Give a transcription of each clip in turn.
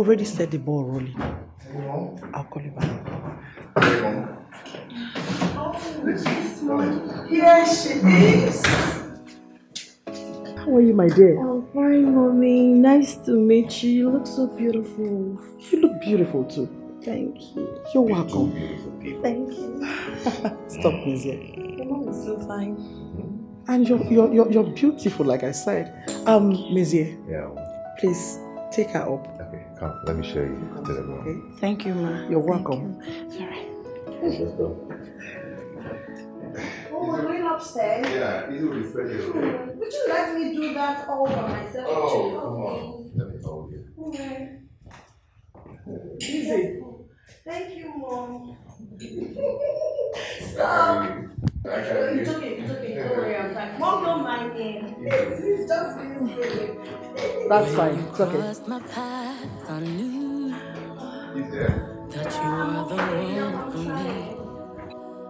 already set the ball rolling. Hey, Mom. I'll call you back. Hey, Mom. Here she is. How are you, my dear? I'm fine, Mommy. Nice to meet you. You look so beautiful. You look beautiful too. Thank you. You're welcome. Thank you. Stop, Mizia. Your mom is so fine. And you're beautiful, like I said. Mizia. Yeah. Please take her up. Okay, come. Let me show you to the room. Okay. Thank you, Ma. You're welcome. It's alright. Let's go. Oh, we're going upstairs. Yeah, it will be ready. Would you let me do that all by myself? Oh, come on. Let me hold you. Okay. Easy. Thank you, Mom. Stop. It's okay. Don't worry, I'm fine. Mom, don't mind me. It's just being silly. That's fine. It's okay. Crossed my path, I knew He's there. that you were the one for me.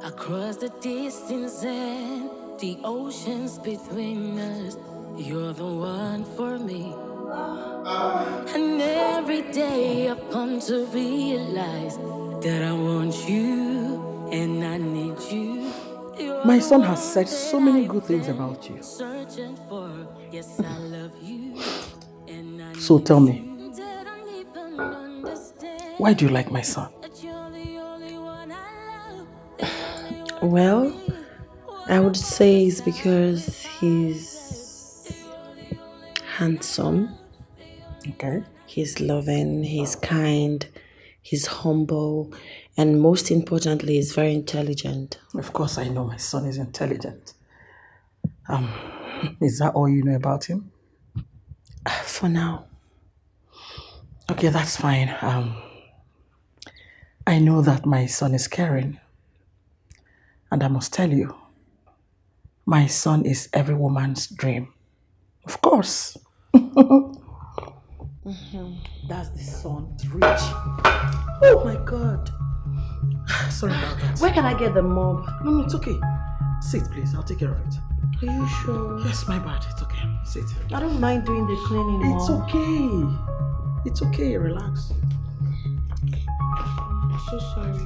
Across the distance and the oceans between us, you're the one for me. And every day I've come to realize that I want you and I need you. My son has said so many good things about you. Searching for, yes, I love you. And I So tell me, need that I even understand why do you like my son? that you're the only one I love. Well, I would say it's because he's handsome, Okay. he's loving, he's kind, he's humble, and most importantly, he's very intelligent. Of course, I know my son is intelligent. Is that all you know about him? For now. Okay, that's fine. I know that my son is caring. And I must tell you, my son is every woman's dream. Of course. That's the son, rich. Oh my God. Sorry about that. Where can I get the mop? No, it's okay. Sit, please. I'll take care of it. Are you sure? Yes, my bad. It's okay. Sit. I don't mind doing the cleaning, It's Mom. okay. It's okay. Relax. I'm so sorry.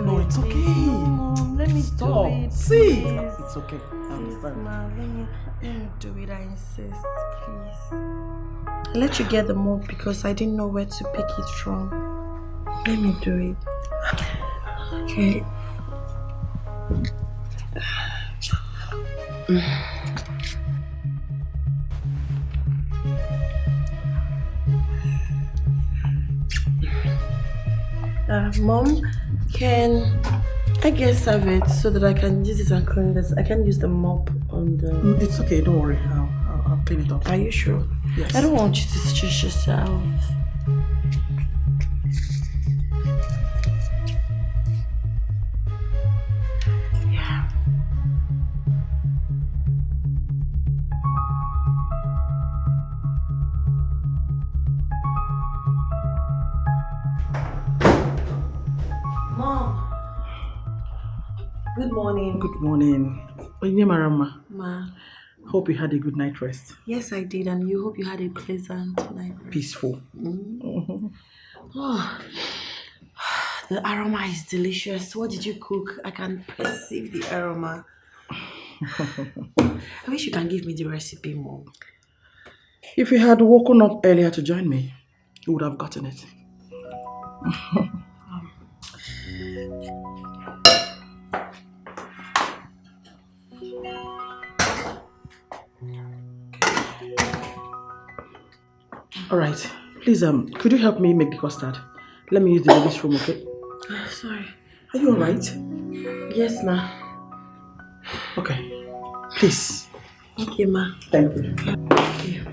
No, it's okay. Mom, let me Stop. do it. Sit. Please. It's okay. Please, Ma, let me do it. I insist, please. I let you get the mop because I didn't know where to pick it from. Let me do it. Okay. Mom, can I get serve it so that I can use it and clean this? I can use the mop on the... It's okay. Don't worry. I'll clean it up. Are you sure? Yes. I don't want you to stress yourself. Yeah. Mom. Good morning. Good morning. Marama. Ma. Hope you had a good night rest. Yes, I did, and you hope you had a pleasant night. Peaceful. Oh, the aroma is delicious. What did you cook? I can perceive the aroma. I wish you can give me the recipe, Mom. If you had woken up earlier to join me, you would have gotten it. All right. Please, could you help me make the custard? Let me use the baby's room, okay? Sorry. Are you all right? Yes, ma. Okay. Please. Okay, ma. Thank you. Thank you.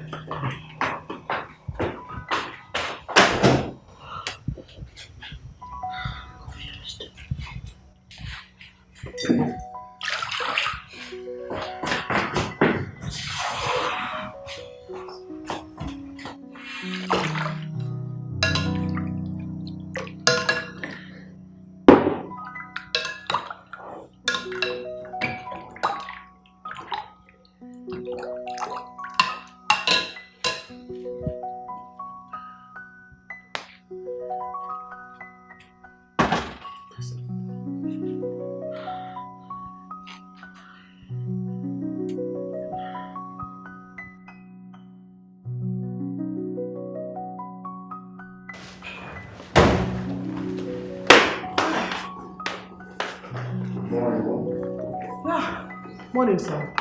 Morning, sir.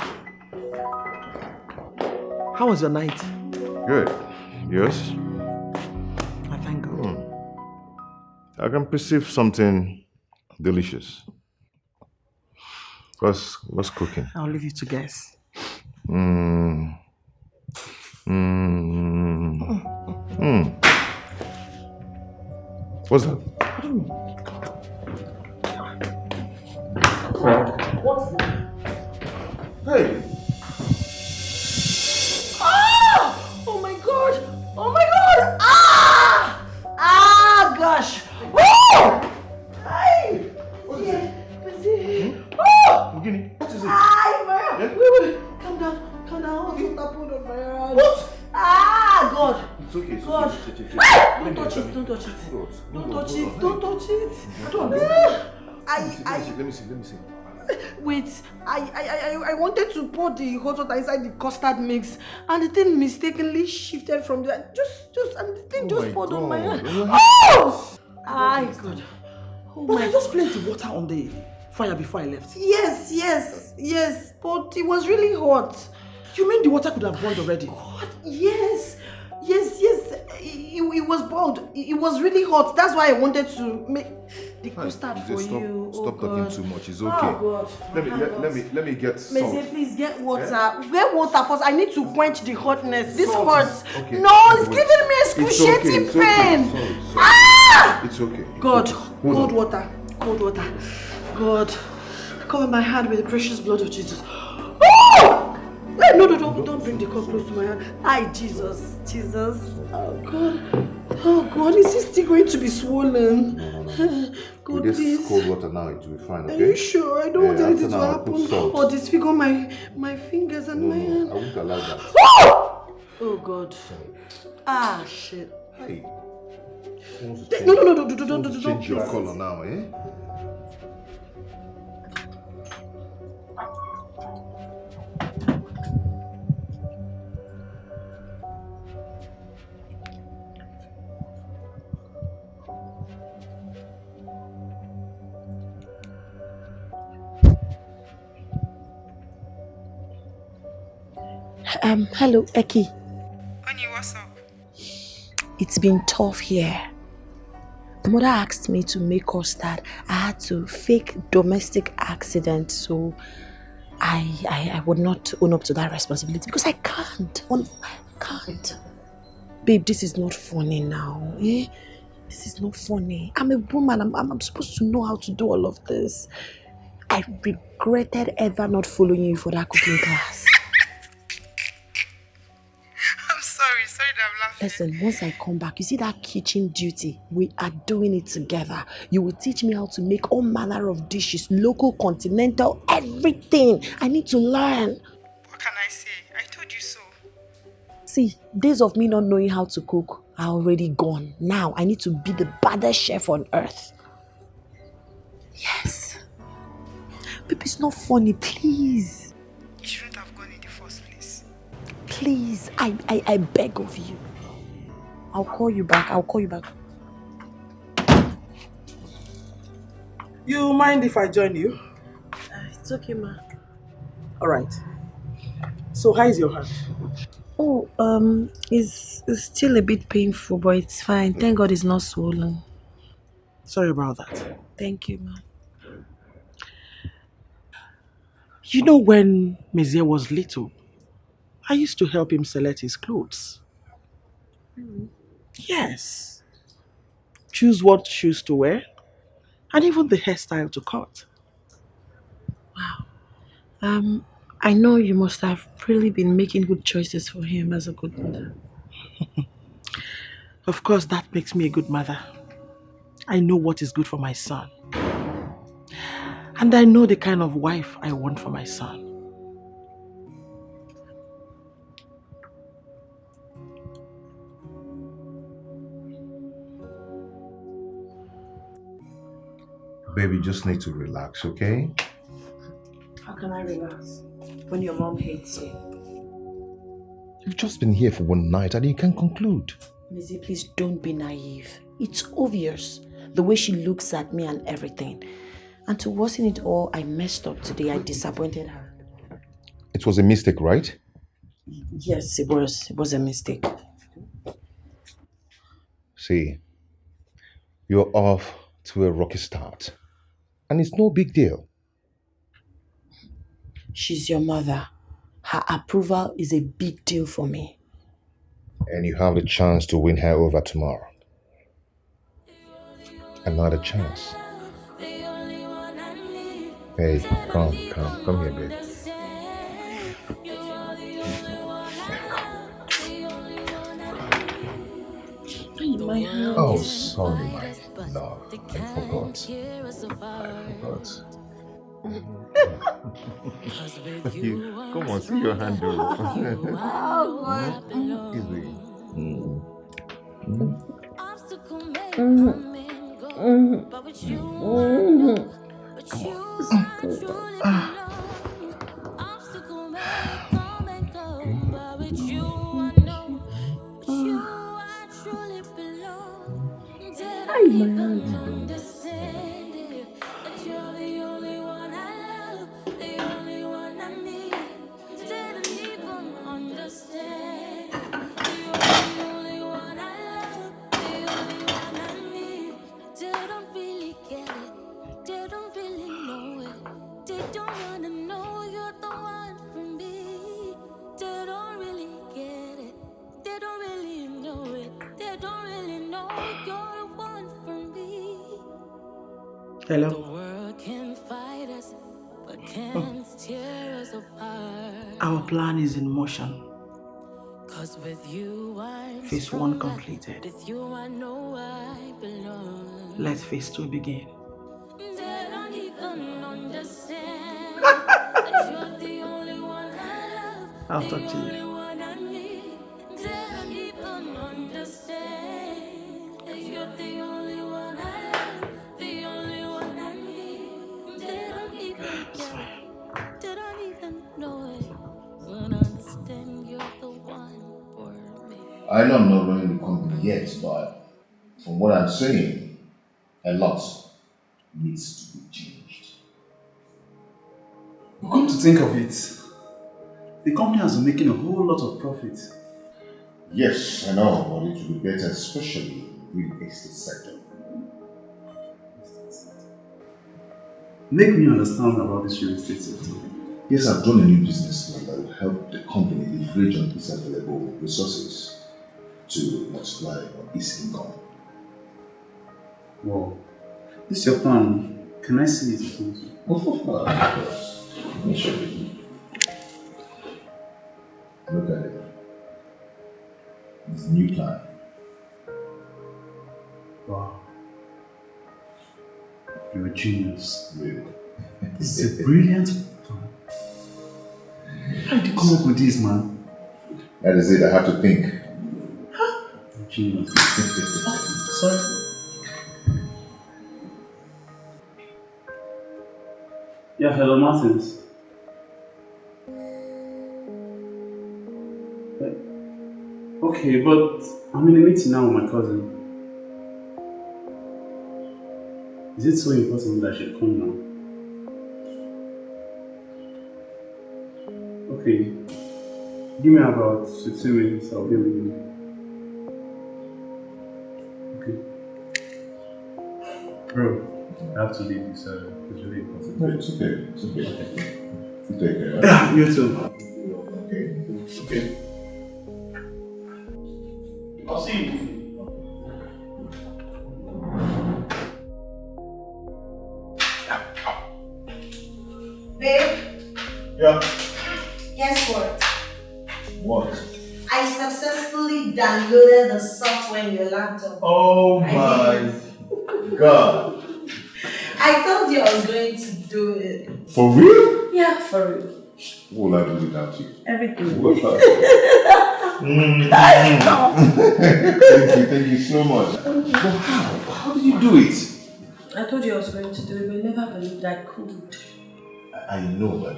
How was your night? Good. Yours? I thank God. I can perceive something delicious. What's cooking? I'll leave you to guess. Mm. What's that? What's that? Hey! Oh my god! Oh my god! Ah! Ah, gosh! Oh! Hey! What is it? Oh! Beginning. What is it? Ah, my Yeah? wait. Calm down. What's happened on my hand? What? Ah, God! It's okay. It's God. okay. Don't touch it. Don't touch it. Don't touch it. Hold Don't on. touch it. I don't understand. Let me see. Wait, I wanted to pour the hot water inside the custard mix, and the thing mistakenly shifted from the and the thing just poured on my hand. Oh! Ah, God. Oh But my I just placed the water on the fire before I left. Yes, but it was really hot. You mean the water could have boiled already? God, yes. It was boiled. It was really hot. That's why I wanted to make the custard for you. Stop talking too much. It's Oh okay. God. Let me get salt. Messi, please get water. Get water first. I need to quench the hotness. This Salt hurts. is- okay. No, it's Wait. giving me excruciating It's okay. pain. Sorry. Ah! It's okay. God, Hold cold on. water. God, cover my hand with the precious blood of Jesus. Oh! Wait, no, don't bring the cup close to my hand. Ay, Jesus. Oh God, is this still going to be swollen? God, With this please. cold water now, it will be fine, Are okay? you sure? I don't want anything after to now, I'll put happen salt. or disfigure my fingers and my No, hand. I won't allow that. Oh God. Ah, shit. Hey. No, Don't change your please. color now, eh? Hello, Eki. Honey, what's up? It's been tough here. The mother asked me to make custard. I had to fake domestic accident, so I would not own up to that responsibility because I can't. I can't. Babe, this is not funny now. Eh? This is not funny. I'm a woman. I'm supposed to know how to do all of this. I regretted ever not following you for that cooking class. I'm sorry that I'm laughing. Listen, once I come back, you see that kitchen duty? We are doing it together. You will teach me how to make all manner of dishes, local, continental, everything. I need to learn. What can I say? I told you so. See, days of me not knowing how to cook are already gone. Now I need to be the baddest chef on earth. Yes. Babe, it's not funny, please. You shouldn't have gone in the first place. Please, I beg of you. I'll call you back. You mind if I join you? It's okay, ma. Alright. So how is your hand? Oh, it's still a bit painful, but it's fine. Thank God it's not swollen. Sorry about that. Thank you, ma. You know, when Mezier was little, I used to help him select his clothes. Yes. Choose what shoes to wear, and even the hairstyle to cut. I know you must have really been making good choices for him as a good mother. Of course, that makes me a good mother. I know what is good for my son. And I know the kind of wife I want for my son. Baby, you just need to relax, okay? How can I relax when your mom hates you? You've just been here for one night and you can conclude. Missy, please don't be naive. It's obvious the way she looks at me and everything. And to worsen it all, I messed up today. I disappointed her. It was a mistake, right? Yes, it was. It was a mistake. See, you're off to a rocky start. And it's no big deal. She's your mother. Her approval is a big deal for me. And you have the chance to win her over tomorrow. Another chance. Hey, come here, babe. My hand. Oh, sorry, my love. I forgot. Come on, see your hand. Easy. Obstacle may come and go, but with you I know, but you I truly belong. Obstacle may come and go, but with you I know, but you I truly belong. They don't even understand it, that you're the only one I love, the only one I need. They don't even understand. You're the only one I love, the only one I need. They don't really get it. They don't really know it. They don't wanna know you're the one for me. They don't really get it. They don't really know it. They don't really know you're the one for me. The Hello? world can fight us, but can't tear us apart. Our plan is in motion. 'Cause with you I'm Phase 1 stronger. completed. With you I know I belong. Let phase 2 begin. They don't even understand that you're the only one I love, I'll the talk to only you. one I need. They don't even understand that you're the only one I love, the only one I need. They don't even get it. They don't even know it. Won't understand you're the one for me. I know I'm not running the company yet, but from what I'm saying, a lot needs to be changed. Come to think of it, the company has been making a whole lot of profit. Yes, I know, but it will be better, especially in the estate sector. Make me understand about this real estate sector. Yes, I've done a new business plan that will help the company leverage on its available resources to multiply on its income. Wow. This is your plan. Can I see it? Of course. Let me show you. Look at it. It's a new plan. Wow. You're a genius. Really. This is a brilliant plan. How did you come up with this, man? That is it, I have to think. You're a genius. Sorry. Yeah, hello, Martins. Okay, but I'm in a meeting now with my cousin. Is it so important that I should come now? Okay, give me about 15 minutes, I'll be with you. Okay. Bro, I have to leave you, so it's really important. No, it's okay. It's okay. You take care. Yeah, you too. Okay. Okay. I'll see you. Babe, Yeah. guess what? What? I successfully downloaded the software in your laptop. Oh my God. I told you I was going to do it. For real? Yeah, for real. What will I do without you? Everything. Thank you so much. But how did you do it? I told you I was going to do it, but you never believed I could. I know, but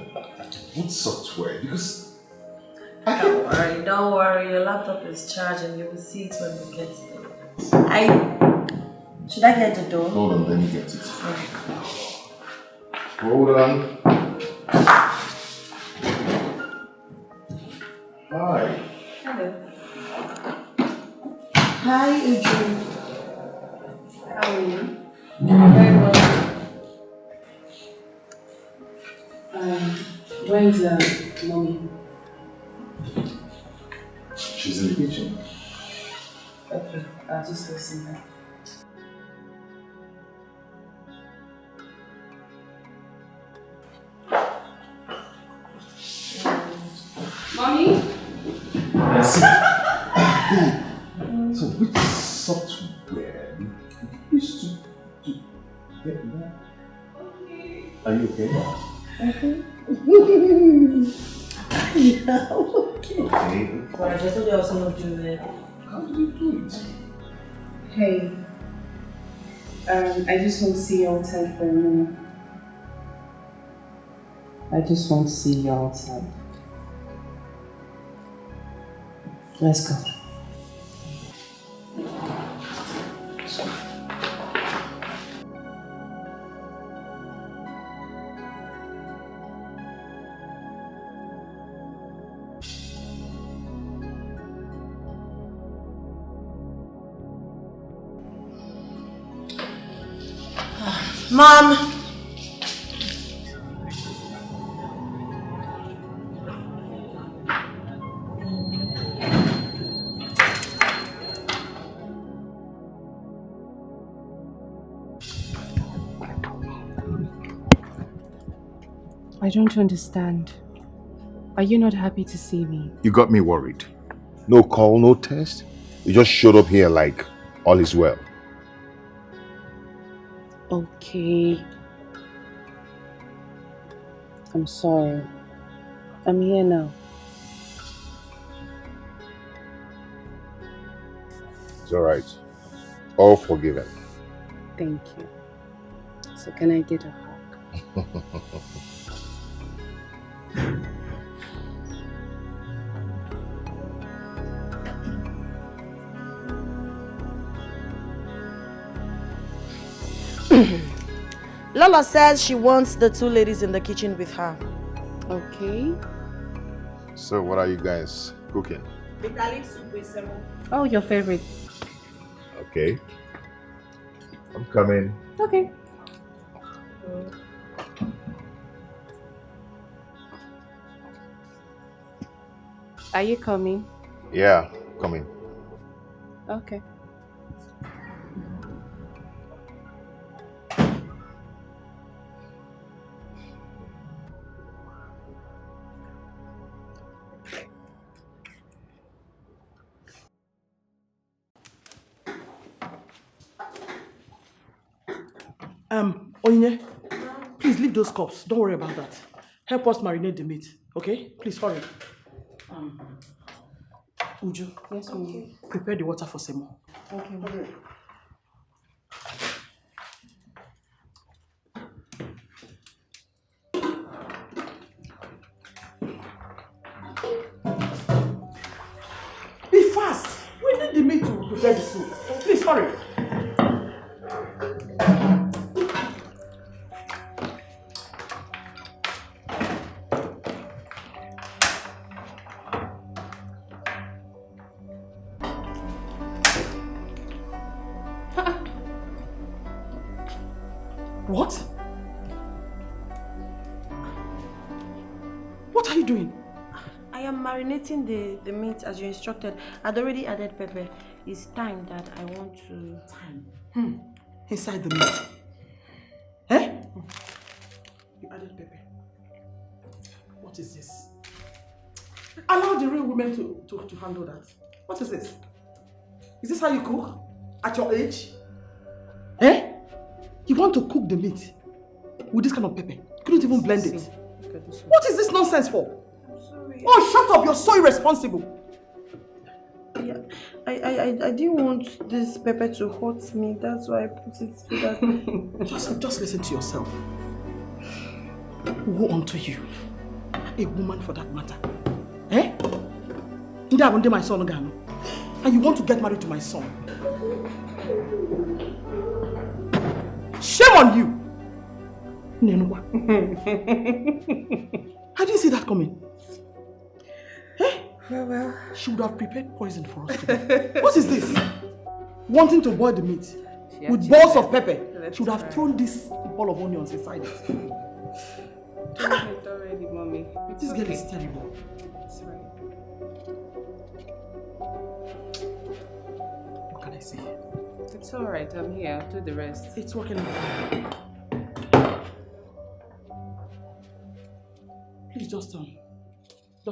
what software? Because Don't worry, your laptop is charged and you will see it when we get there. Should I get the door? hold on, let me get it. Hold on. Hi. Hello. Hi, Adrian. How are you? Very well. Where's mommy? She's in the kitchen. Okay, I'll just go see her. Mommy? Yes. So which software did you use to get that? Are you okay? Yeah, okay. Well, I just told you I was going to do it. How did you do it? Hey, I just want to see you outside for a minute. I just want to see you outside. Let's go. Mom! I don't understand. Are you not happy to see me? You got me worried. No call, no test. You just showed up here like all is well. Okay. I'm sorry. I'm here now. It's alright. All forgiven. Thank you. So can I get a hug? Lola says she wants the two ladies in the kitchen with her. Okay. So what are you guys cooking? Bitter soup with semo. Oh, your favorite. Okay. I'm coming. Okay. Are you coming? Yeah, coming. Okay. Onyinye, please leave those cups. Don't worry about that. Help us marinate the meat, okay? Please hurry. Uju, Yes, ma'am. prepare the water for Semo. Okay. Be fast! We need the meat to prepare the soup. Please hurry. What? What are you doing? I am marinating the meat as you instructed. I'd already added pepper. It's time that I want to... Inside the meat. Eh? You added pepper. What is this? Allow the real women to handle that. What is this? Is this how you cook? At your age? Eh? You want to cook the meat with this kind of pepper? You couldn't even blend it. What is this nonsense for? I'm sorry. Oh, shut up! You're so irresponsible. Yeah, I didn't want this pepper to hurt me. That's why I put it so that... Just listen to yourself. Woe unto you. A woman for that matter. Eh? Ndi my son Gano. And you want to get married to my son. Shame on you! Nenua. I didn't see that coming. Eh? Well. She would have prepared poison for us today. What is this? Wanting to boil the meat with balls of pepper. She would have thrown this ball of onions inside it. Don't it already, Mommy. This girl is terrible. It's right. What can I say? It's alright, I'm here. I'll do the rest. It's working out. Please just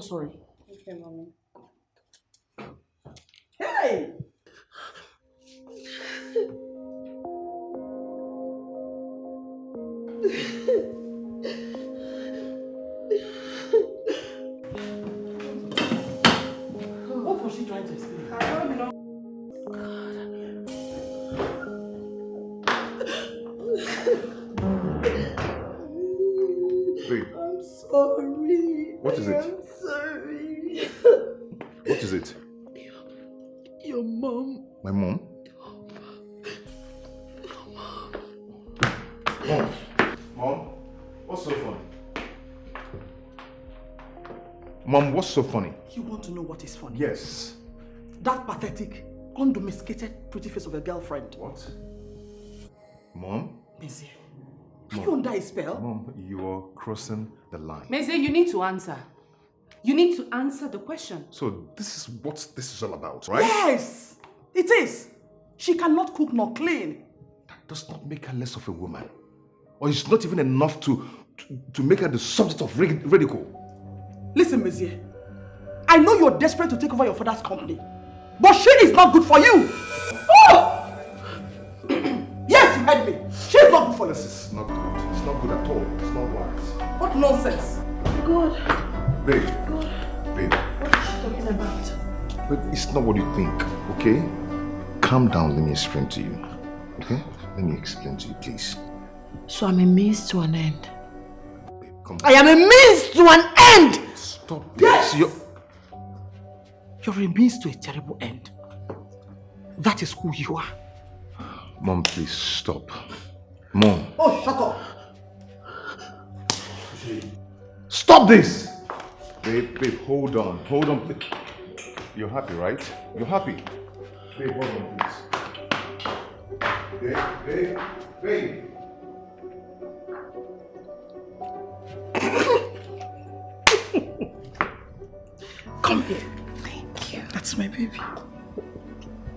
hurry. Okay, Mommy. Hey! What was she trying to explain? I don't know. Babe, I'm sorry. what is it? I'm sorry. What is it? Your mom. My mom? Mom, what's so funny? Mom, what's so funny? You want to know what is funny? Yes. That pathetic, undomesticated pretty face of a girlfriend. What? Mom? Maisie, are you under a spell? Mom, you're crossing the line. Maisie, you need to answer. You need to answer the question. So this is what this is all about, right? Yes, it is. She cannot cook nor clean. That does not make her less of a woman. Or it's not even enough to make her the subject of ridicule. Listen, Monsieur, I know you're desperate to take over your father's company, but she is not good for you. Oh! Yes, you heard me. She is not good for you. This is not good. It's not good at all. It's not right. What nonsense. God. Babe. God. Babe. What is she talking about? But it's not what you think, okay? Calm down, let me explain to you. Okay? Let me explain to you, please. So I'm a means to an end. Babe, come on. I am a means to an end! Stop this. Yes! You're a means to a terrible end. That is who you are. Mom, please stop. Mom. Oh, shut up. Stop this! Babe, hold on. Hold on, please. You're happy, right? You're happy? Babe, hold on, please. Babe. Come here. Thank you. That's my baby.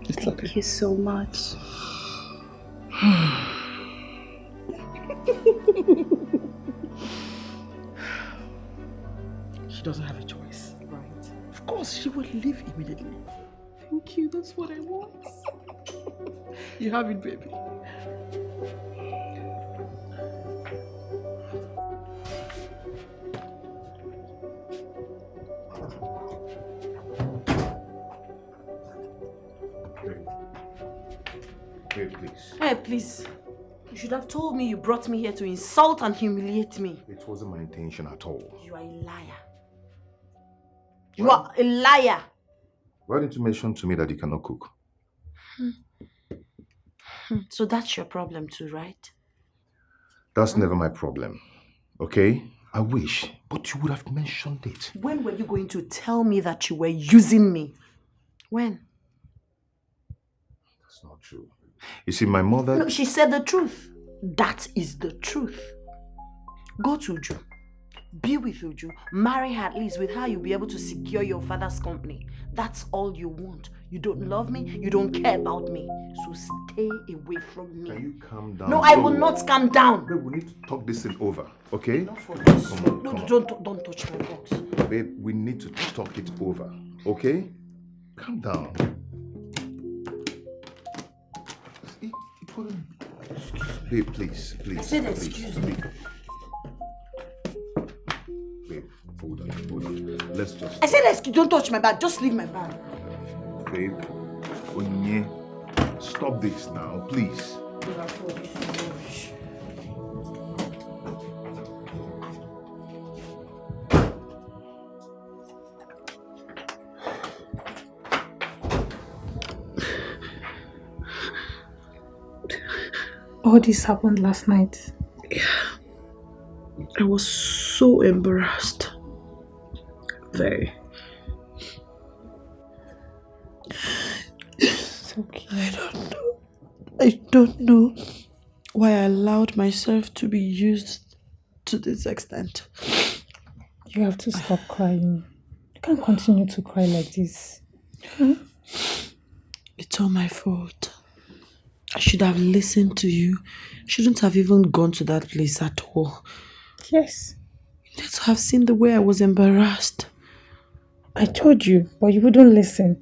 It's okay. Thank you so much. She doesn't have a choice. Right. Of course, she will leave immediately. Thank you, that's what I want. You have it, baby. Babe, please. Hey, please. You should have told me you brought me here to insult and humiliate me. It wasn't my intention at all. You are a liar. You are a liar. Why didn't you mention to me that you cannot cook? So that's your problem too, right? That's never my problem. Okay? I wish, but you would have mentioned it. When were you going to tell me that you were using me? When? That's not true. You see, my mother... No, she said the truth. That is the truth. Go to Uju. Be with Uju. Marry her at least. With her, you'll be able to secure your father's company. That's all you want. You don't love me. You don't care about me. So stay away from me. Can you calm down? No, I will not calm down. Babe, we need to talk this thing over, okay? Not for this. Come on. Don't touch my box. Babe, we need to talk it over, okay? Calm down. Babe, please. I said please. excuse me. Babe, hold on. Let's just... I said excuse. Don't touch my bag. Just leave my bag. Babe, Onye, stop this now, please. All this happened last night. Yeah. I was so embarrassed. Very. It's okay. I don't know why I allowed myself to be used to this extent. You have to stop crying. You can't continue to cry like this. It's all my fault. I should have listened to you. Shouldn't have even gone to that place at all. Yes. You need to have seen the way I was embarrassed. I told you, but you wouldn't listen.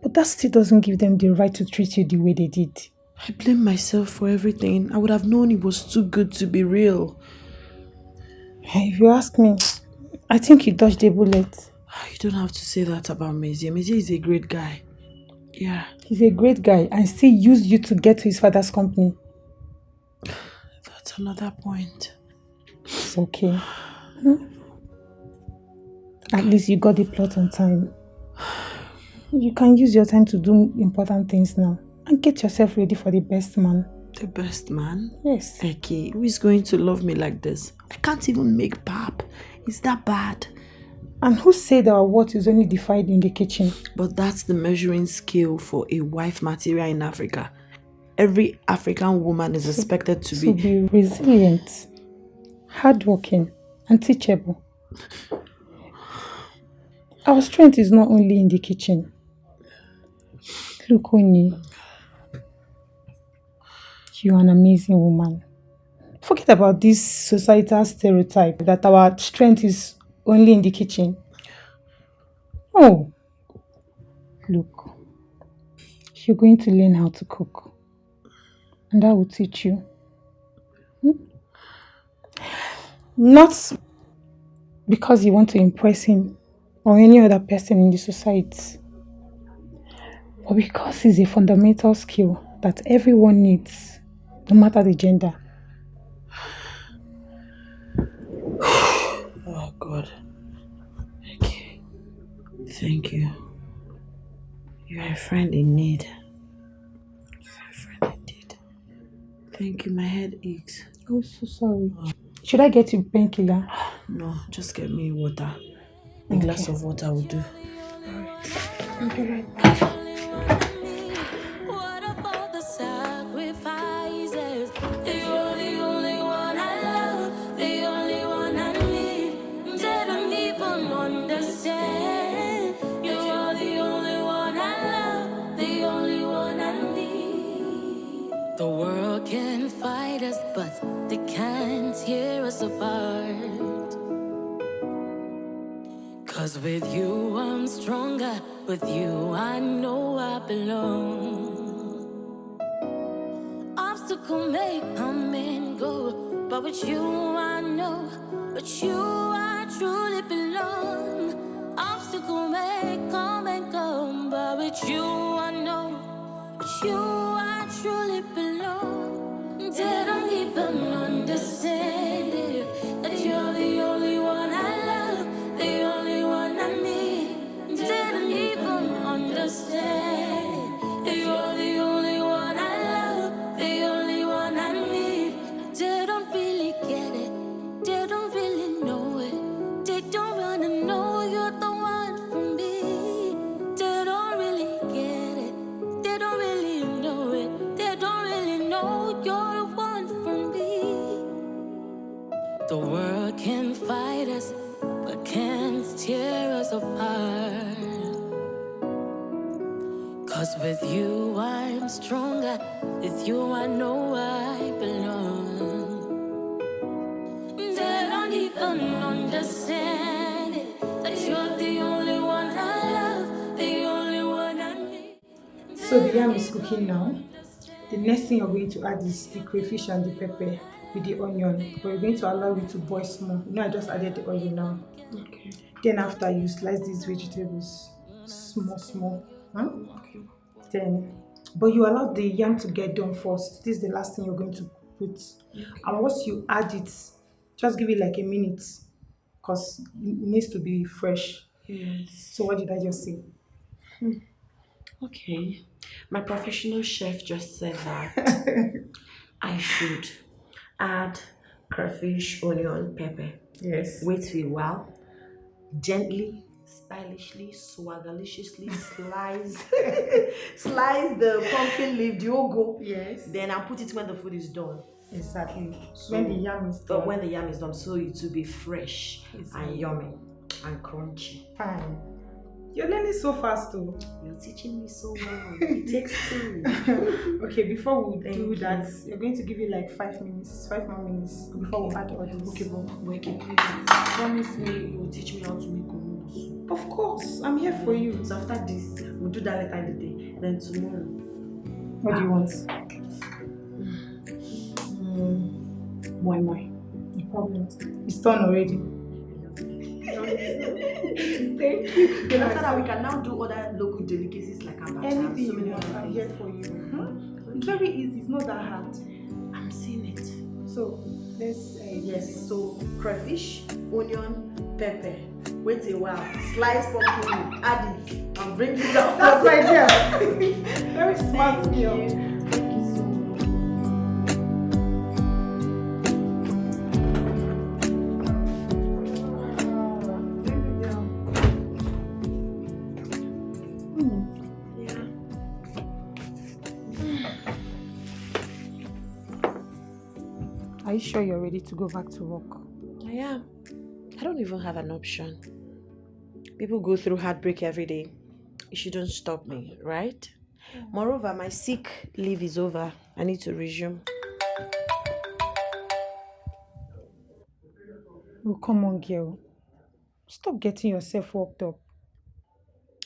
But that still doesn't give them the right to treat you the way they did. I blame myself for everything. I would have known it was too good to be real. If you ask me, I think you dodged a bullet. You don't have to say that about Mezie. Mezie is a great guy. Yeah. He's a great guy and still used you to get to his father's company. That's another point. It's okay. At least you got the plot on time. You can use your time to do important things now and get yourself ready for the best man. The best man? Yes. Okay, who is going to love me like this? I can't even make pap. Is that bad? And who said our worth is only defined in the kitchen? But that's the measuring scale for a wife material in Africa. Every African woman is expected to be resilient, hardworking, and teachable. Our strength is not only in the kitchen. Look, Oni, you're an amazing woman. Forget about this societal stereotype that our strength is only in the kitchen. Oh, look, you're going to learn how to cook. And I will teach you. Not because you want to impress him or any other person in the society, but because it's a fundamental skill that everyone needs, no matter the gender. Oh God. Okay. Thank you. You're a friend in need. You're a friend indeed. Thank you, my head aches. Oh, so sorry. Should I get you painkiller? No, just get me water. A glass of water will do. Alright. I'll be right back. What about the sacrifices? You're the only one I love, the only one I need. They don't even understand. You're the only one I love, the only one I need. The world can fight us, but they can't tear us apart. 'Cause with you I'm stronger, with you I know I belong. Obstacle may come and go, but with you I know, with you I truly belong. Obstacle may come and go, but with you I know, with you I truly belong. They don't even understand it, that you're the only one I love, the only one I need. They don't even understand that you're the only one I love, the only one I need. They don't really get it, they don't really know it. They don't wanna know you're the one for me. They don't really get it, they don't really know it. They don't really know you're the one for me. The world can fight us, but can't tear us apart. 'Cause with you I'm stronger, with you I know I belong. They don't even understand it, that you're the only one I love, the only one I need. So the yam is cooking now. The next thing you're going to add is the crayfish and the pepper with the onion. But you're going to allow it to boil small. You know, I just added the oil now. Okay. Then after you slice these vegetables small. Huh? Okay. Then, but you allow the yam to get done first. This is the last thing you're going to put. Okay. And once you add it, just give it like a minute, because it needs to be fresh. Yes. So what did I just say? Okay. My professional chef just said that I should add crayfish, onion, pepper. Yes. Wait for a while. Gently stylishly, swaggerliciously slice slice the pumpkin leaf, the ugu. Yes. Then I'll put it when the food is done. Exactly. So, when the yam is done. When the yam is done, so it will be fresh and yummy and crunchy. Fine. You're learning so fast too. You're teaching me so well. It takes two. Okay, before we do that, you're going to give you like 5 more minutes before we add all this. Okay, but please promise me you will teach me how to make hummus. Of course, I'm here for you. So after this, we'll do that later in the day. Then tomorrow. What do you want? Moi. No problem. It's done already. Thank you. Then after that, we can now do other local delicacies like abacha. Anything so you many want, other I'm things. here for you. It's very easy. It's not that hard. I'm seeing it. So let's. Yes. So crayfish, onion, pepper. Wait a while. Slice pumpkin leaf. Add it and bring it down. That's my idea. Very smart girl. Thank you so much. Are you sure you're ready to go back to work? I am. I don't even have an option. People go through heartbreak every day. It shouldn't stop me, right? Moreover, my sick leave is over. I need to resume. Oh, come on, girl. Stop getting yourself worked up.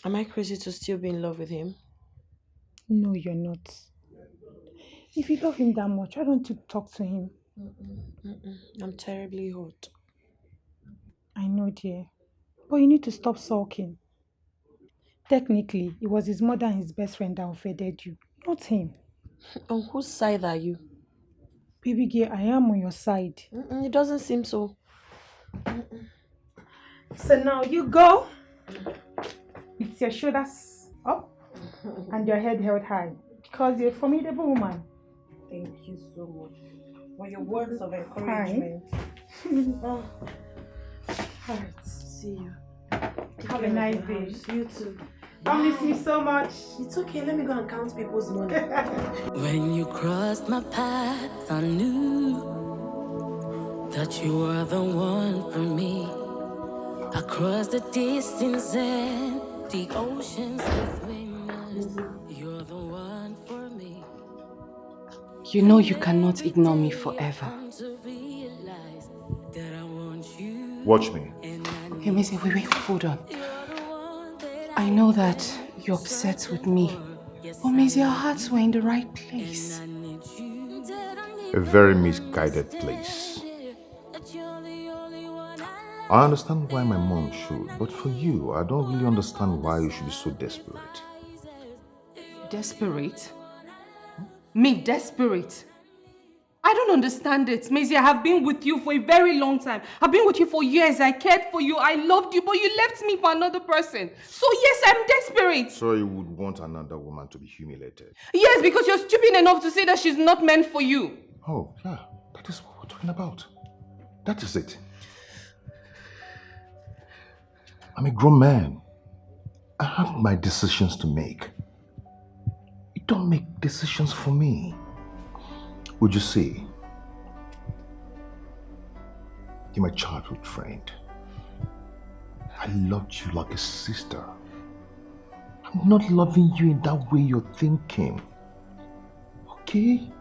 Am I crazy to still be in love with him? No, you're not. If you love him that much, why don't you talk to him? I'm terribly hot. I know, dear. But you need to stop sulking. Technically, it was his mother and his best friend that offended you, not him. On whose side are you? Baby girl, I am on your side. It doesn't seem so. So now you go with your shoulders up and your head held high because you're a formidable woman. Thank you so much for your words of encouragement. All right. See you. Have a nice day. You too. I miss you so much. It's okay. Let me go and count people's money. When you crossed my path, I knew that you were the one for me. Across the distance and the oceans between us, you're the one for me. You know you cannot ignore me forever. Watch me. Hey, Missy, wait, hold on. I know that you're upset with me, but Missy, our hearts were in the right place. A very misguided place. I understand why my mom should, but for you, I don't really understand why you should be so desperate. Desperate? Me desperate? I don't understand it. Maisie, I have been with you for a very long time. I've been with you for years. I cared for you. I loved you, but you left me for another person. So yes, I'm desperate. So you would want another woman to be humiliated? Yes, because you're stupid enough to say that she's not meant for you. Oh, yeah. That is what we're talking about. That is it. I'm a grown man. I have my decisions to make. You don't make decisions for me. Would you say, you're my childhood friend. I loved you like a sister. I'm not loving you in that way you're thinking. Okay?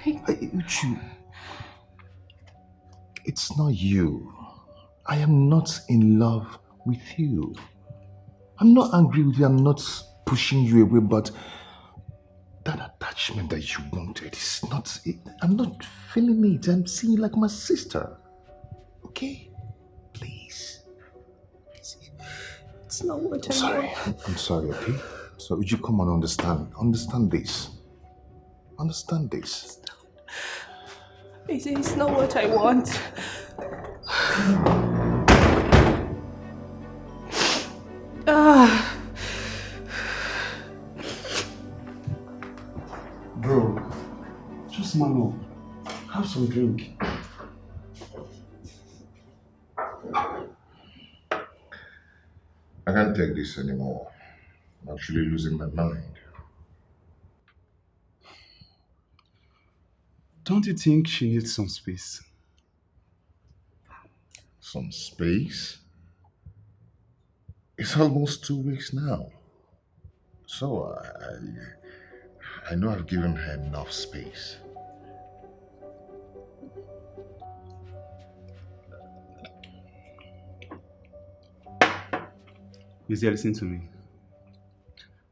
Uchu, it's not you. I am not in love with you. I'm not angry with you. I'm not pushing you away, but that attachment that you wanted is not it. I'm not feeling it. I'm seeing you like my sister. Okay? Please. It's not what I'm sorry. I'm sorry, okay? So would you come and understand? Understand this. Understand this. It's not what I want. Bro, just man up. Have some drink. can't take this anymore. I'm actually losing my mind. Don't you think she needs some space? Some space? It's almost 2 weeks now. So I know I've given her enough space. Lizzie, listen to me.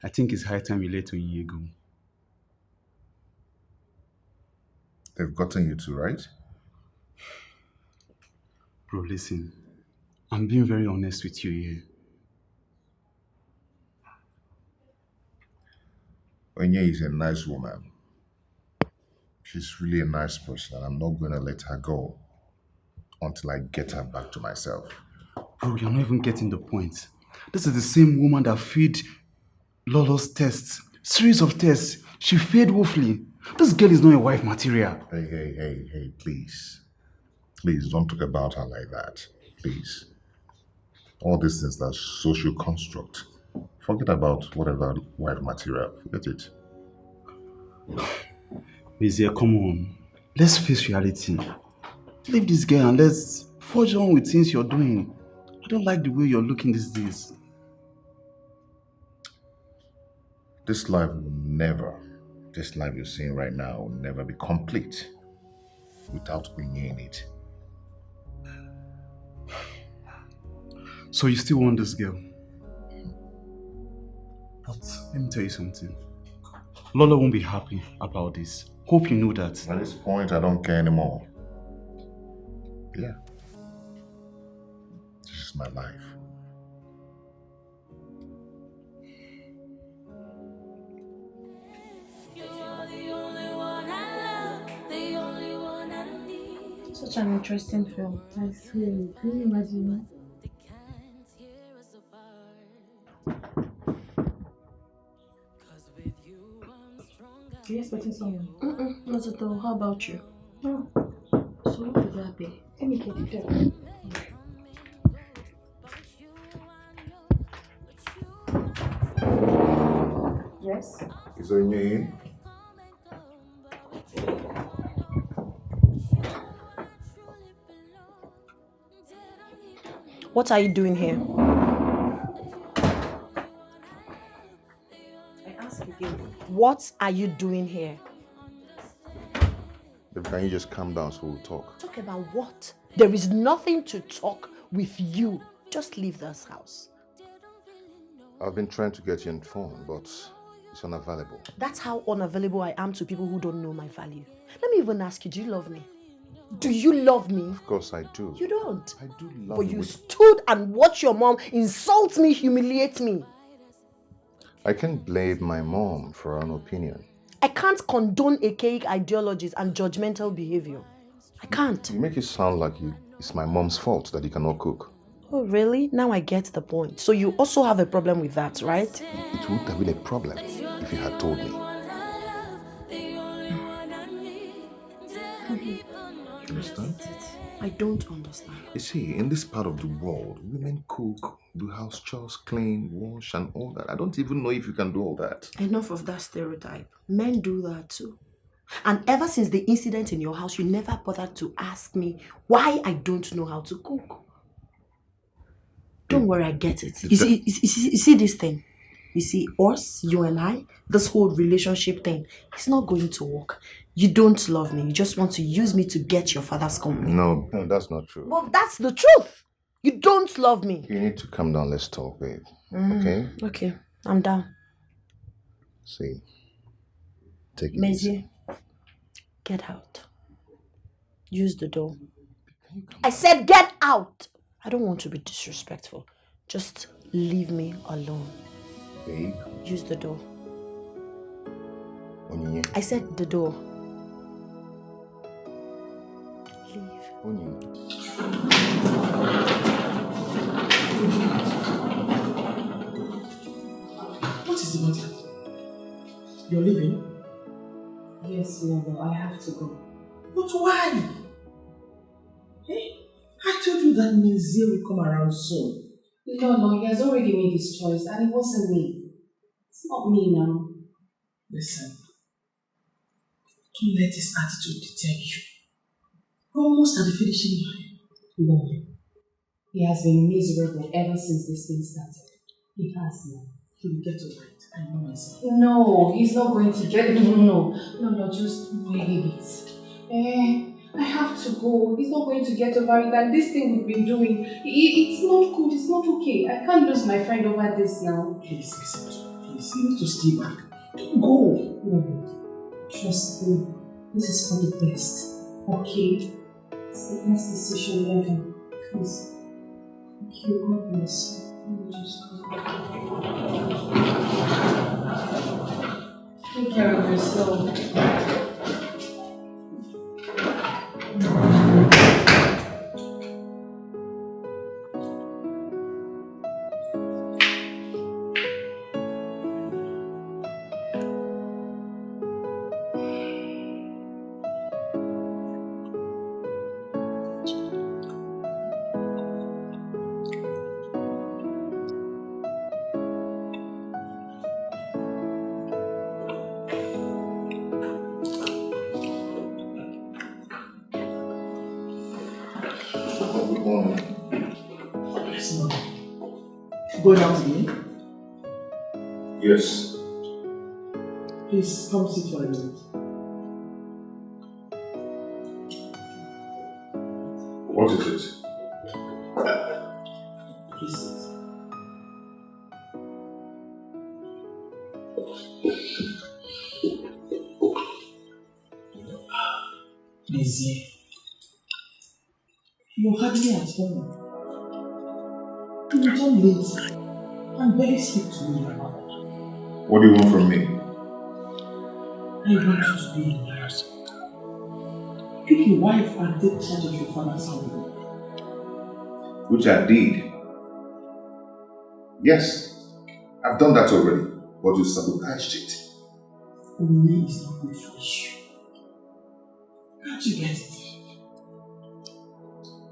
I think it's high time you let Onyinye go. They've gotten you to, right? Bro, listen. I'm being very honest with you here. Onye is a nice woman. She's really a nice person, and I'm not going to let her go until I get her back to myself. Bro, you're not even getting the point. This is the same woman that failed Lolo's tests. Series of tests. She failed woefully. This girl is not a wife material. Hey, please. Please, don't talk about her like that. Please. All these things are social construct. Forget about whatever wife material. Forget it. Lizzie, come on. Let's face reality. Leave this girl and let's forge on with things you're doing. I don't like the way you're looking these days. This life you're seeing right now will never be complete without Onye in it. So you still want this girl? But let me tell you something. Lola won't be happy about this. Hope you know that. At this point, I don't care anymore. Yeah. This is my life. Such an interesting film. I swear. Can you imagine? Are you expecting someone? Not at all. How about you? No. So what would that be? Let me get it there. Yes? Is Onye in? What are you doing here? I ask again. What are you doing here? Can you just calm down so we'll talk? Talk about what? There is nothing to talk with you. Just leave this house. I've been trying to get you on the phone, but it's unavailable. That's how unavailable I am to people who don't know my value. Let me even ask you, do you love me? Do you love me? Of course I do. You don't. I do love But you. you stood and watched your mom insult me, humiliate me. I can't blame my mom for an opinion. I can't condone archaic ideologies and judgmental behavior. I can't. You make it sound like it's my mom's fault that you cannot cook. Oh, really? Now I get the point. So you also have a problem with that, right? It would have been a problem if you had told me. You understand? I don't understand. You see, in this part of the world, women cook, do house chores, clean, wash, and all that. I don't even know if you can do all that. Enough of that stereotype. Men do that too. And ever since the incident in your house, you never bothered to ask me why I don't know how to cook. Don't worry, I get it. You see this thing? You see, us, you and I, this whole relationship thing, it's not going to work. You don't love me. You just want to use me to get your father's company. No, that's not true. Well, that's the truth. You don't love me. You need to calm down. Let's talk, babe. Okay? Okay, I'm down. See, take it easy. Mezie, get out. Use the door. I said get out. I don't want to be disrespectful. Just leave me alone. Babe. Use the door. Onyinye. I said the door. Leave. Onyinye. What is the matter? You're leaving? Yes, Mother. I have to go. But why? I told you that Mezie will come around soon. No, he has already made his choice and it wasn't me. It's not me now. Listen, don't let this attitude deter you. We're almost at the finishing line. No. He has been miserable ever since this thing started. He has now. He will get over it. I know myself. No, he's not going to get it. No, just wait it. I have to go. He's not going to get over it. And this thing we've been doing, it's not good. It's not okay. I can't lose my friend over this now. Please, listen to me. Please, you need to stay back. Don't go. No, trust me. This is for the best. Okay? It's the best decision ever. Please. Thank you. God bless you. Let me just go. Take care of yourself. Going out again? Yes. Please come sit for a minute. What is it? Please sit. Lizzie, you're hardly at home. You return late and barely speak to me about it. What do you want from me? I want you to be embarrassed. Pick your wife and take charge of your father's household. Which I did. Yes, I've done that already, but you sabotaged it. Only is not good for you. Can't you get it?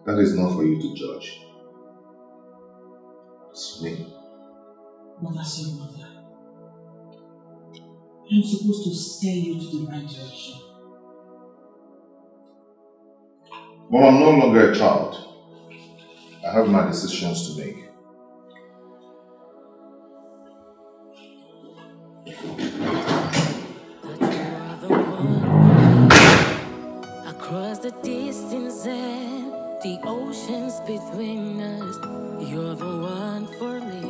That is not for you to judge. It's me. But as your mother, I'm supposed to steer you to the right direction. Mom, I'm no longer a child. I have my decisions to make. Across the distance and the oceans between us, you're the one for me.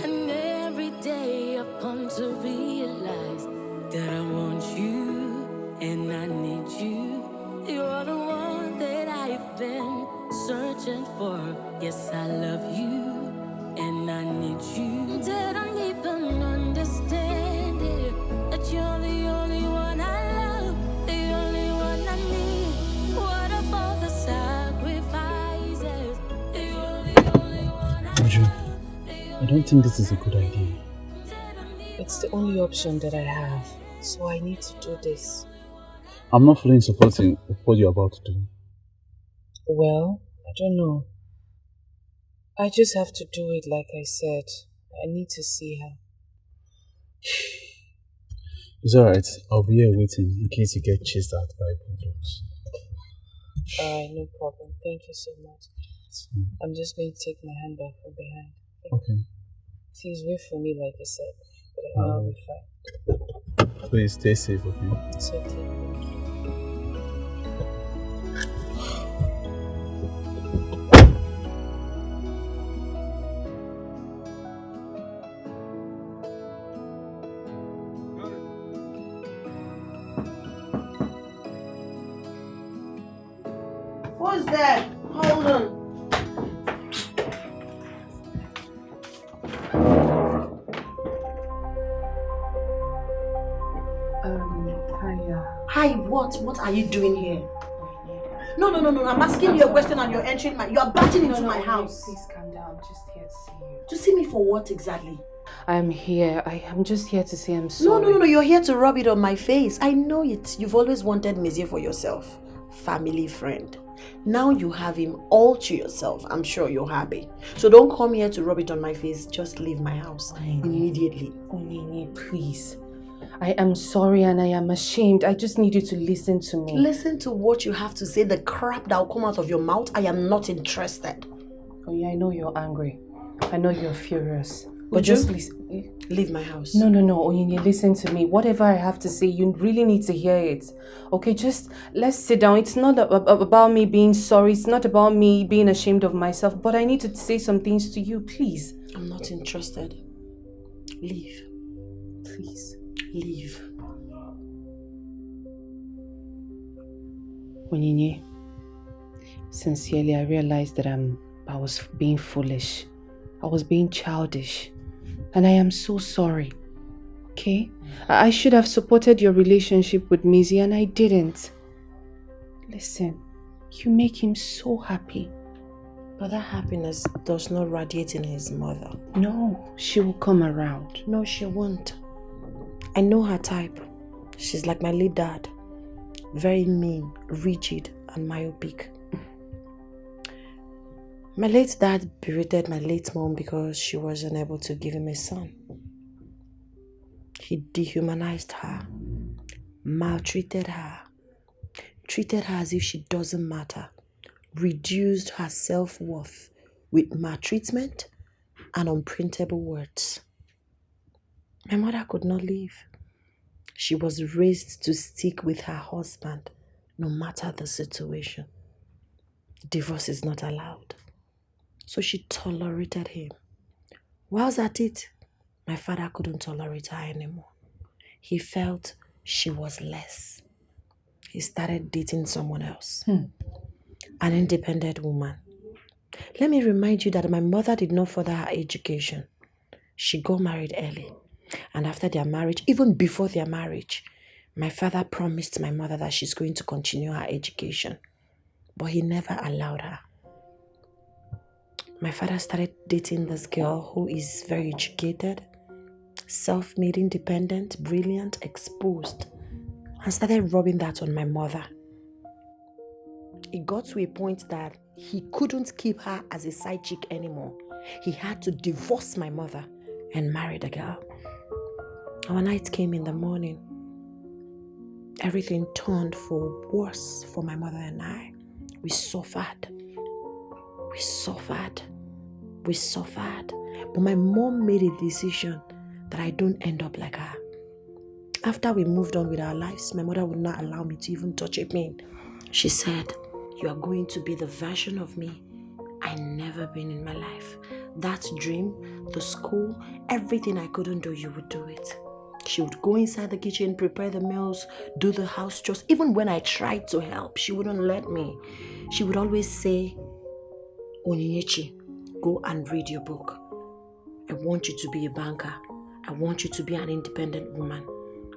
And every day I've come to realize that I want you and I need you. You're the one that I've been searching for. Yes, I love you and I need you. That I don't even understand it, that you're the only one I love, the only one I need. What about the sacrifices? You're the only one I I don't think this is a good idea. It's the only option that I have, so I need to do this. I'm not feeling supporting of what you're about to do. Well, I don't know. I just have to do it like I said. I need to see her. It's alright. I'll be here waiting in case you get chased out by bulldogs. Alright, no problem. Thank you so much. I'm just going to take my hand back from behind. Okay. Please wait for me like I said, but I know I'll be fine. Please stay safe, okay? It's okay. Who's there? Hold on. Hi, what? What are you doing here? No. I'm asking you a question and you're entering you're barging into my house. Please calm down. I'm just here to see you. To see me for what exactly? I'm here. I'm just here to say I'm sorry. No. You're here to rub it on my face. I know it. You've always wanted Mezie for yourself. family friend. Now you have him all to yourself. I'm sure you're happy. So don't come here to rub it on my face. Just leave my house immediately. Onyinye, please. I am sorry and I am ashamed. I just need you to listen to me. Listen to what you have to say. The crap that will come out of your mouth. I am not interested. Oh yeah, I know you're angry. I know you're furious. But Would just you? listen. Leave my house. No, Onyinye, listen to me. Whatever I have to say, you really need to hear it. Okay, just let's sit down. It's not about me being sorry. It's not about me being ashamed of myself. But I need to say some things to you, please. I'm not interested. Leave. Please. Leave. Onyinye, sincerely, I realized that I was being foolish. I was being childish. And I am so sorry. Okay? I should have supported your relationship with Maisie and I didn't. Listen, you make him so happy. But that happiness does not radiate in his mother. No, she will come around. No, she won't. I know her type. She's like my late dad. Very mean, rigid, and myopic. My late dad berated my late mom because she was unable to give him a son. He dehumanized her, maltreated her, treated her as if she doesn't matter, reduced her self-worth with maltreatment and unprintable words. My mother could not leave. She was raised to stick with her husband no matter the situation. Divorce is not allowed. So she tolerated him. Whilst at it, my father couldn't tolerate her anymore. He felt she was less. He started dating someone else. An independent woman. Let me remind you that my mother did not further her education. She got married early. And after their marriage, even before their marriage, my father promised my mother that she's going to continue her education. But he never allowed her. My father started dating this girl who is very educated, self-made, independent, brilliant, exposed, and started rubbing that on my mother. It got to a point that he couldn't keep her as a side chick anymore. He had to divorce my mother and marry the girl. Our night came in the morning. Everything turned for worse for my mother and I. We suffered. But my mom made a decision that I don't end up like her. After we moved on with our lives, my mother would not allow me to even touch a pin. She said, "You are going to be the version of me I never been in my life. That dream, the school, everything I couldn't do, you would do it." She would go inside the kitchen, prepare the meals, do the house chores. Even when I tried to help, she wouldn't let me. She would always say, "Onyinyechi, go and read your book. I want you to be a banker. I want you to be an independent woman.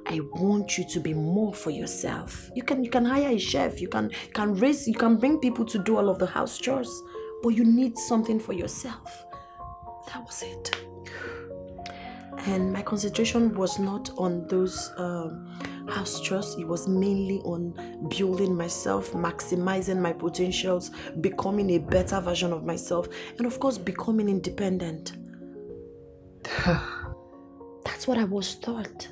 I want you to be more for yourself. You can hire a chef. You can bring people to do all of the house chores, but you need something for yourself." That was it. And my concentration was not on those house chores. It was mainly on building myself, maximizing my potentials, becoming a better version of myself, and of course, becoming independent. That's what I was taught.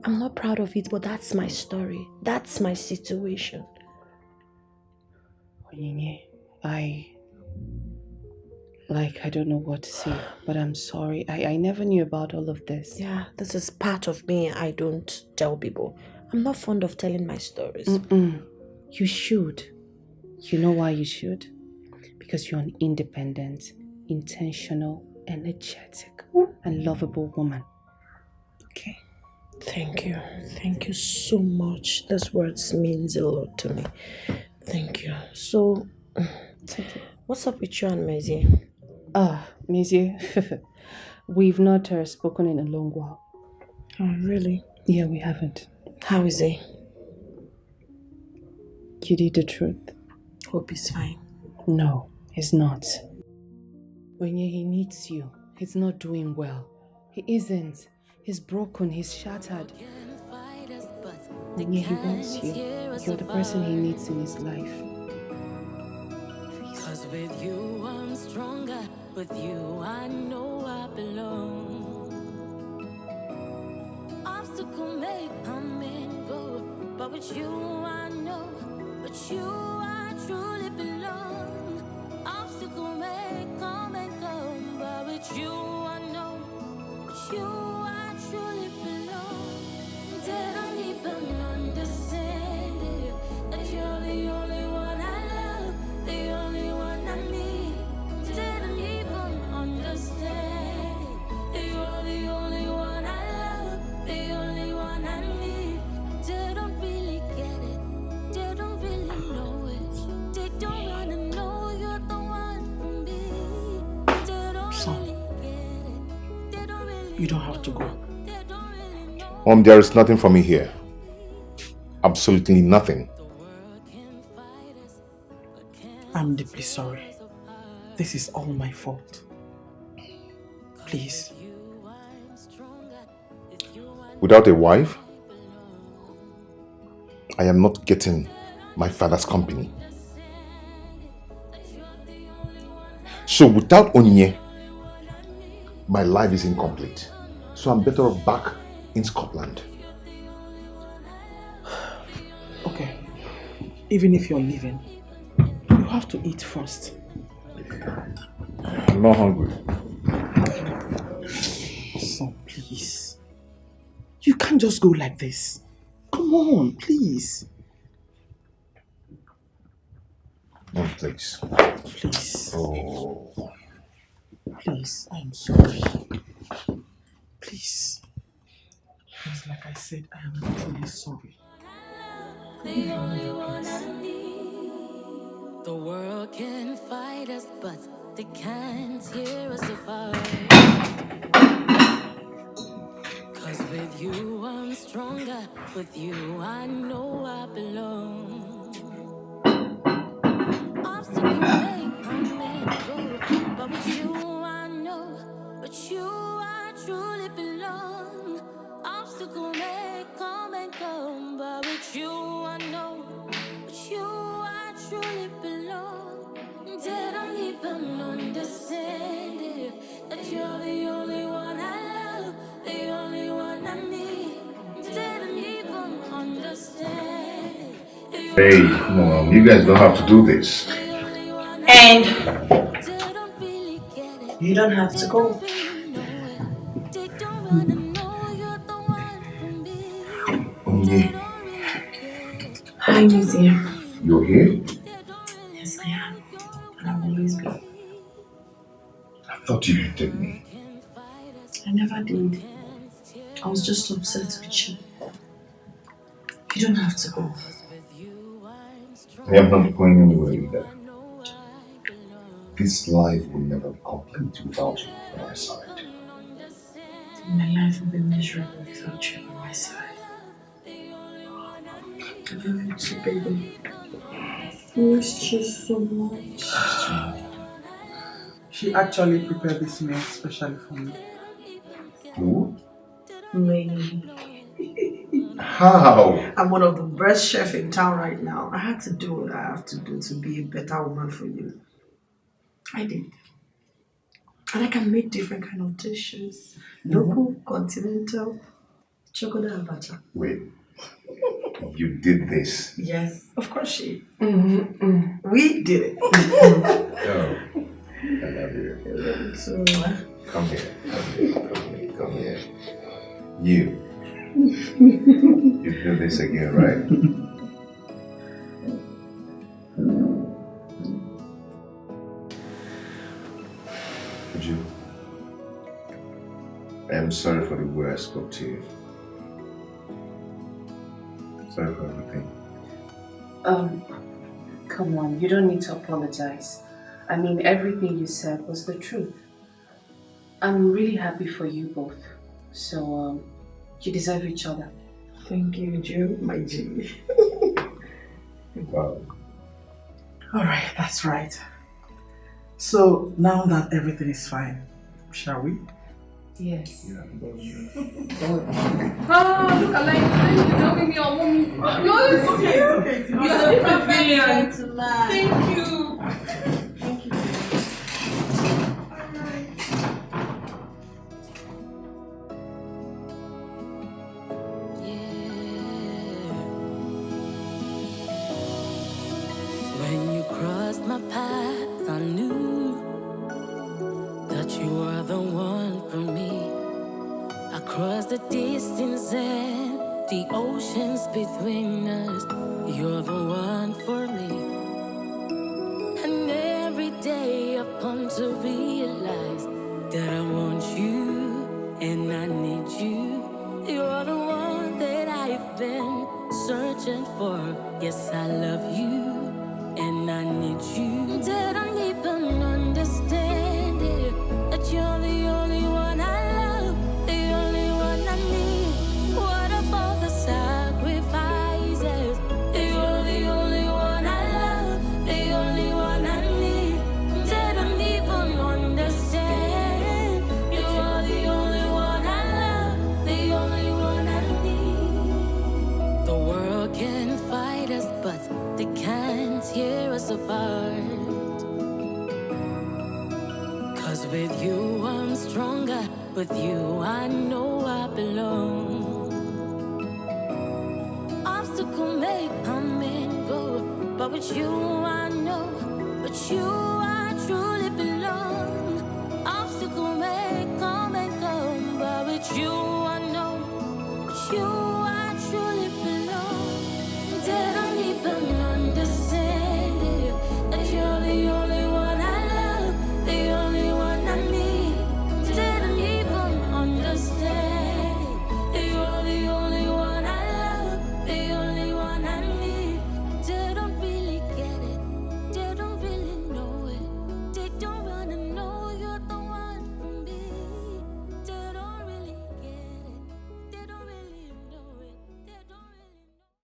I'm not proud of it, but that's my story. That's my situation. Onyinye, I don't know what to say, but I'm sorry. I never knew about all of this. Yeah, this is part of me. I don't tell people. I'm not fond of telling my stories. You should. You know why you should? Because you're an independent, intentional, energetic, and lovable woman. Okay? Thank you. Thank you so much. Those words means a lot to me. Thank you. So, what's up with you and Maisie? Maisie, we've not spoken in a long while. Oh, really? Yeah, we haven't. How is he? You did the truth. Hope he's fine. No, he's not. Onye, he needs you. He's not doing well. He isn't. He's broken. He's shattered. The he wants you. You're the person he needs in his life. Cause with you I'm stronger. With you I know I belong. Obstacle may come and go, but with you I know. With you I truly belong. Obstacle may come and go, but with you I know. With you I truly belong. They don't even understand it, that you're the only one I love, the only one I need. They don't even understand it, you're the only one I love, the only one I need. They don't really get it, they don't really know it. They don't wanna know you're the one for me. They don't really get it, they don't really. You don't have to go. There is nothing for me here. Absolutely nothing. I'm deeply sorry. This is all my fault. Please. Without a wife, I am not getting my father's company. So without Onyinye, my life is incomplete. So I'm better off back in Scotland. Okay. Even if you're leaving, you have to eat first. I'm not hungry. Son, please. You can't just go like this. Come on, please. No, please. Please. Oh. Please, I'm sorry. Please. Because like I said, I am truly sorry. The only one I need. The world can fight us, but they can't tear us apart. Cause with you I'm stronger. With you I know I belong. Obstacles may come and go, but with you I know. With you I truly belong. Obstacle may come and go, but with you I know. With you I truly belong. They don't even understand it, that you're the only one I love, the only one I need. They don't even understand it. Hey, come on, you guys don't have to do this. And you don't have to go. Onyinye, Hi, Museum. you're here? Yes, I am. And I will always be. I thought you hated me. I never did. I was just upset with you. You don't have to go. I am not going anywhere either. This life will never be complete without you by my side. My life will be miserable without you by my side. I love you too, baby. I miss you so much. She actually prepared this meal especially for me. Who? Me. How? I'm one of the best chefs in town right now. I had to do what I have to do to be a better woman for you. I did. And I can make different kind of dishes. Local, continental, chocolate and butter. Wait. You did this? Yes, of course she. We did it. Oh, I love you. So, Come here. Come here. You do this again, right? Uju, I am sorry for the way I spoke to you. Sorry for everything. Come on, you don't need to apologize. I mean, everything you said was the truth. I'm really happy for you both. So, you deserve each other. thank you, Joe, my G. Wow. Alright, that's right. So now that everything is fine, shall we? Yes. Yeah. Oh, look, I like, having me on woman. You're okay. You're a perfect gentleman. Thank you. When you crossed my path, I knew that you were the one for me. Across the distance and the oceans between us, you're the one for me. And every day I've come to realize that I want you and I need you. You're the one that I've been searching for. Yes, I love you and I need you. Didn't even understand it, that you're the only one I love, the only one I need. What about the sacrifices? You're the only one I love, the only one I need. Didn't even understand. You're the only one I love, the only one I need. The world can fight us, but they can't tear us apart. 'Cause with you I'm stronger, with you I know I belong. Obstacle may come and go, but with you I know, with you I truly belong. Obstacle may come and go, but with you I know, with you